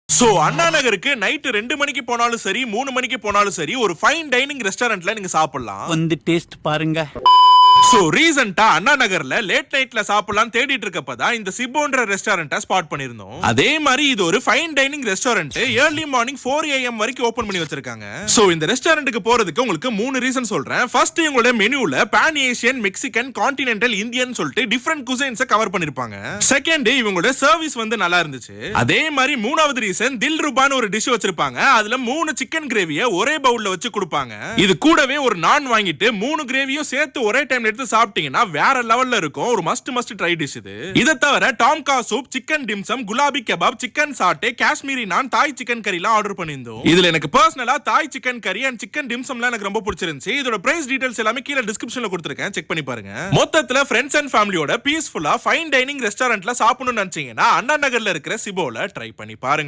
So அண்ணா நகருக்கு night 2 மணிக்கு போனாலும் சரி 3 மணிக்கு போனாலும் சரி ஒரு ஃபைன் டைனிங் ரெஸ்டாரண்ட்ல நீங்க சாப்பிடலாம். வந்து டேஸ்ட் பாருங்க. சோ ரீசன்ட்டா அண்ணா நகர்ல லேட் நைட்ல சாப்பிடலாம் தேடிட்டு இருக்கப்பதான் இந்த சிப்போன்ற ரெஸ்டாரண்ட்டை ஸ்பாட் பண்ணிருந்தோம். அதே மாதிரி இது ஒரு fine dining restaurant. Early morning 4 AM வரைக்கும் ஓபன் பண்ணி வச்சிருக்காங்க. சோ இந்த ரெஸ்டாரண்ட்டுக்கு போறதுக்கு உங்களுக்கு 3 ரீசன் சொல்றேன். ஃபர்ஸ்ட் இவங்களோட மெனுல பான் ஏசியன், மெக்சிகன், கான்டினென்டல், இந்தியன் சொல்லிட்டு டிஃபரண்ட் குசைன்ஸை கவர் பண்ணிருப்பாங்க. செகண்ட் இவங்களோட சர்வீஸ் வந்து நல்லா இருந்துச்சு. அதே மாதிரி மூணாவது ரீசன் தில் ரூபான்னு ஒரு டிஷ் வச்சிருப்பாங்க. அதுல 3 சிக்கன் கிரேவியை ஒரே பவுல்ல வச்சு கொடுப்பாங்க. இது கூடவே ஒரு நான் வாங்கிட்டு 3 கிரேவியும் சேர்த்து ஒரே டைம்ல எடுத்து சாப்பிட்டீங்கன்னா வேற லெவல்ல இருக்கும். ஒரு மஸ்ட் ட்ரை டிஷ் இது. இத தவிர tom kha soup, chicken dim sum, gulabi kebab, chicken satay, Kashmiri நான், தாய் சிக்கன் கறி எல்லாம் ஆர்டர் பண்ணிருந்தோம். இதுல எனக்கு பர்சனலா தாய் சிக்கன் கறி அண்ட் சிக்கன் டிம்சம்லாம் எனக்கு ரொம்ப பிடிச்சிருந்துச்சு. இதோட பிரைஸ் டீடைல்ஸ் எல்லாமே கீழ டிஸ்கிரிப்ஷன்ல கொடுத்திருக்கேன், செக் பண்ணி பாருங்க. மொத்தத்துல ஃப்ரெண்ட்ஸ் அண்ட் ஃபேமிலியோட பீஸ்ஃபுல்லா ஃபைன் டைனிங் ரெஸ்டாரண்ட்ல சாப்பிடணும்னு நினைச்சீங்கன்னா அண்ணா நகர்ல இருக்கிற சிபோல ட்ரை பண்ணி பாருங்க.